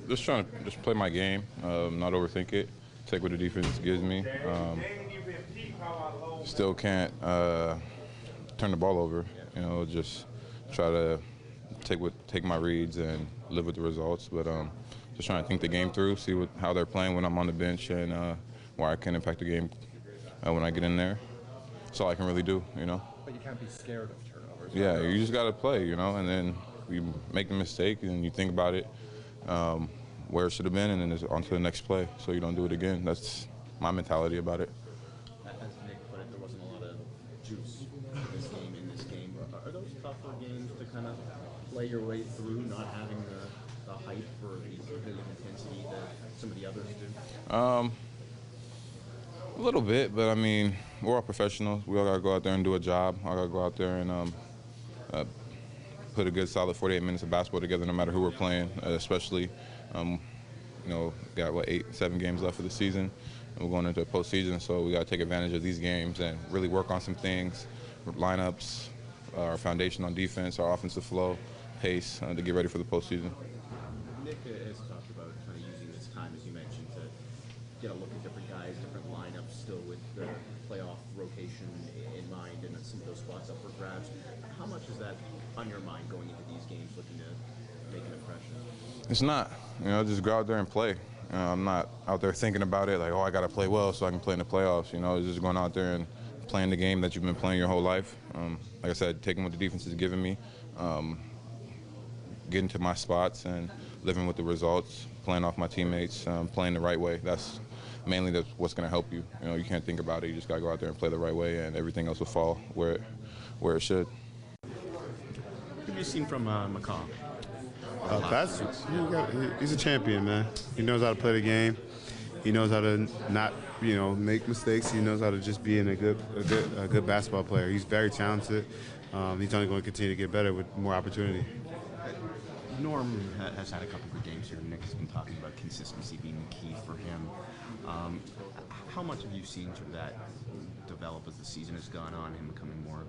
Just trying to just play my game, not overthink it, take what the defense gives me. Still can't turn the ball over. Just try to take my reads and live with the results. But just trying to think the game through, see how they're playing when I'm on the bench, and where I can impact the game when I get in there. That's all I can really do. But you can't be scared of turnovers. Yeah, you just got to play, and then you make a mistake and you think about it, where it should have been, and then it's on to the next play so you don't do it again. That's my mentality about it. As Nick put it, there wasn't a lot of juice in this game. Are those tougher games to kind of play your way through, not having the hype for the intensity that some of the others do? A little bit, but I mean, we're all professionals. We all got to go out there and do a job. I got to go out there and put a good solid 48 minutes of basketball together no matter who we're playing, especially, got 7 games left of the season, and we're going into the postseason, so we got to take advantage of these games and really work on some things, lineups, our foundation on defense, our offensive flow, pace, to get ready for the postseason. Nick has talked about kind of using this time, as you mentioned, to get a look at different guys, different lineups, still with the playoff rotation in mind and some of those spots up for grabs. How much is that on your mind going into these games, looking to make an impression? It's not. Just go out there and play. I'm not out there thinking about it like, I got to play well so I can play in the playoffs. It's just going out there and playing the game that you've been playing your whole life. Like I said, taking what the defense is giving me, getting to my spots and living with the results, playing off my teammates, playing the right way. That's mainly what's going to help you. You can't think about it. You just got to go out there and play the right way, and everything else will fall where it should. What have you seen from McCaw? He's a champion, man. He knows how to play the game. He knows how to not, make mistakes. He knows how to just be a good basketball player. He's very talented. He's only going to continue to get better with more opportunity. Norm has had a couple good games here. Nick has been talking about consistency being key for him. How much have you seen that develop as the season has gone on, him becoming more?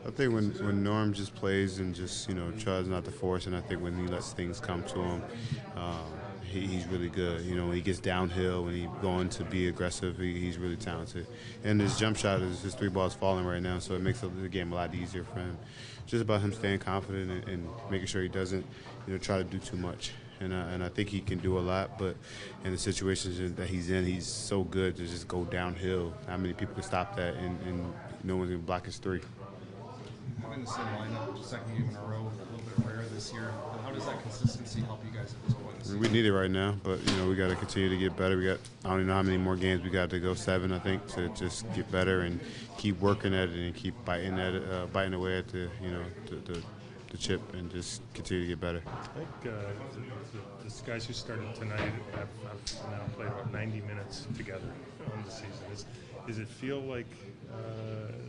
I think when Norm just plays and just tries not to force, and I think when he lets things come to him, he's really good. When he gets downhill, when he's going to be aggressive, he's really talented. And his jump shot his 3 balls falling right now, so it makes the game a lot easier for him. Just about him staying confident and making sure he doesn't try to do too much. And I think he can do a lot, but in the situations that he's in, he's so good to just go downhill. How many people can stop that and no one's going to block his 3? Having the same lineup, second game in a row, a little bit rare this year. How does that consistency help you guys at this point in the season? We need it right now, but we got to continue to get better. I don't even know how many more games we got to go, 7, I think, to just get better and keep working at it and keep biting away at the chip and just continue to get better. I think the guys who started tonight have now played about 90 minutes together on the season. Does it feel like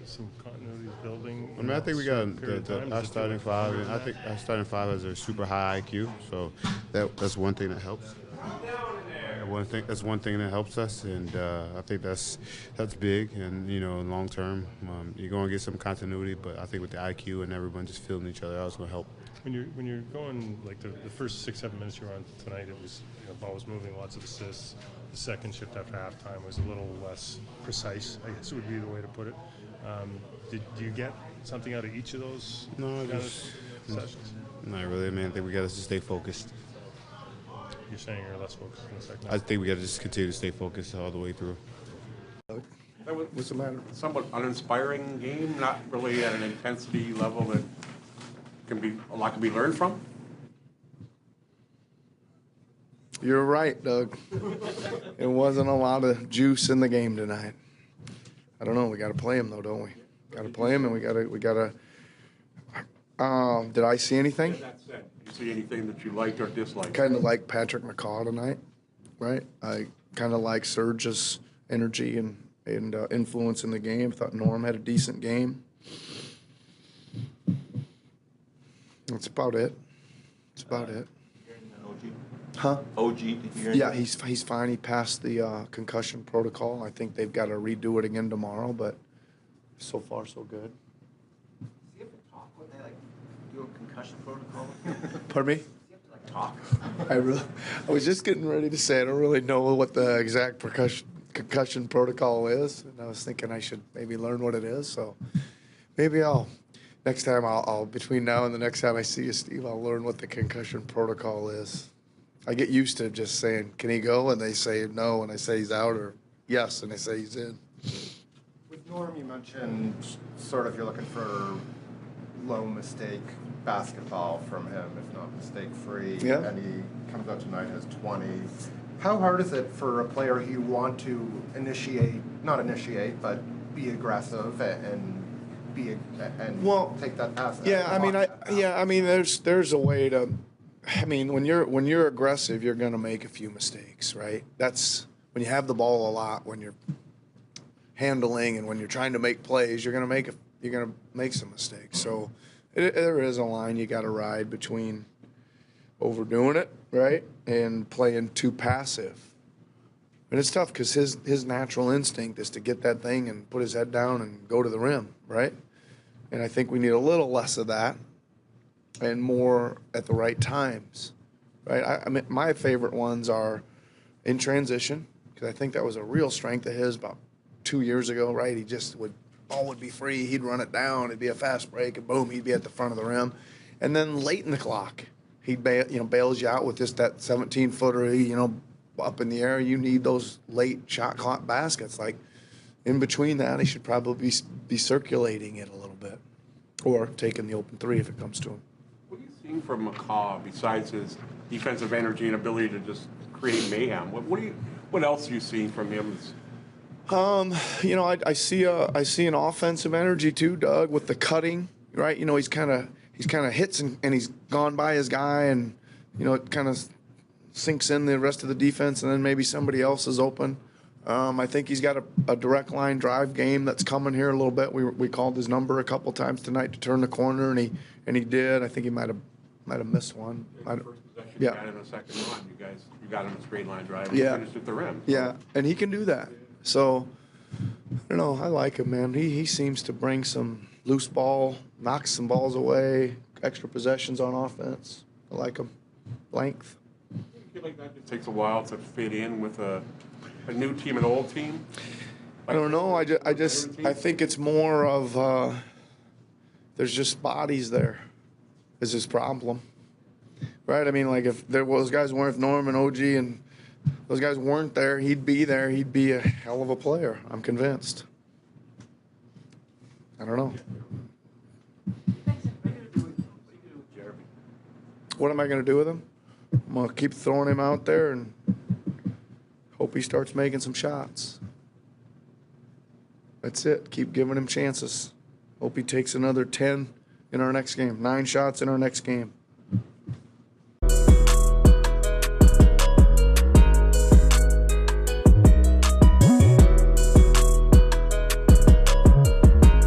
some continuity is building? I think we got our starting 5, and I think our starting 5 has a super high IQ, so that's one thing that helps. That's one thing that helps us, and I think that's big. And long term, you're going to get some continuity, but I think with the IQ and everyone just feeling each other out, it's going to help. When you're going like the first 6-7 minutes you were on tonight, it was ball was moving, lots of assists. The second shift after halftime was a little less precise, I guess would be the way to put it. Do you get something out of each of those sessions? Not really. I think we got to just stay focused. You're saying you're less focused in the second half? I think we got to just continue to stay focused all the way through. What's the matter? Somewhat uninspiring game, not really at an intensity level that a lot can be learned from. You're right, Doug. It wasn't a lot of juice in the game tonight. I don't know. We got to play him though, don't we? Got to play him, and we got to. Did I see anything? That said, did you see anything that you liked or disliked? Kind of like Patrick McCaw tonight, right? I kind of like Serge's energy and influence in the game. Thought Norm had a decent game. That's about it. That's about it. Huh? OG, did you hear Yeah, he's fine. He passed the concussion protocol. I think they've got to redo it again tomorrow, but so far so good. Does he have to talk when they do a concussion protocol? Pardon me? Does he have to talk. I was just getting ready to say I don't really know what the exact concussion protocol is, and I was thinking I should maybe learn what it is. So maybe next time I'll between now and the next time I see you, Steve, I'll learn what the concussion protocol is. I get used to just saying, "Can he go?" and they say no, and I say he's out, or yes, and they say he's in. With Norm, you mentioned sort of you're looking for low mistake basketball from him, if not mistake free. Yeah. And he comes out tonight has 20. How hard is it for a player you want to not initiate, but be aggressive and take that pass? I mean, there's a way to. I mean, when you're aggressive, you're going to make a few mistakes, right? That's when you have the ball a lot, when you're handling and when you're trying to make plays, you're going to make some mistakes. So there is a line you got to ride between overdoing it, right, and playing too passive. And it's tough because his natural instinct is to get that thing and put his head down and go to the rim, right? And I think we need a little less of that and more at the right times, right? I mean, my favorite ones are in transition, because I think that was a real strength of his about 2 years ago, right? He just ball would be free, he'd run it down, it'd be a fast break, and boom, he'd be at the front of the rim. And then late in the clock, he bails you out with just that 17-footer, up in the air. You need those late shot clock baskets. Like in between that, he should probably be circulating it a little bit, or taking the open three if it comes to him. What are you seeing from McCaw besides his defensive energy and ability to just create mayhem? What else are you seeing from him? I see an offensive energy too, Doug, with the cutting, right? He's kind of hits and he's gone by his guy, and it kind of sinks in the rest of the defense, and then maybe somebody else is open. I think he's got a direct line drive game that's coming here a little bit. We called his number a couple times tonight to turn the corner, and he did. I think he might have missed one. First possession, you got him in a second run. You got him a straight line drive. Yeah. Finished at the rim. Yeah, and he can do that. So, I don't know. I like him, man. He seems to bring some loose ball, knocks some balls away, extra possessions on offense. I like him. Length. I feel like that just takes a while to fit in with a new team, an old team. I don't know. I think it's more of there's just bodies there is his problem, right? I mean, like if those guys weren't, if Norm and OG and those guys weren't there, he'd be there. He'd be a hell of a player. I'm convinced. I don't know. What am I going to do with him? I'm going to keep throwing him out there and hope he starts making some shots. That's it. Keep giving him chances. Hope he takes another 10 in our next game, 9 shots in our next game.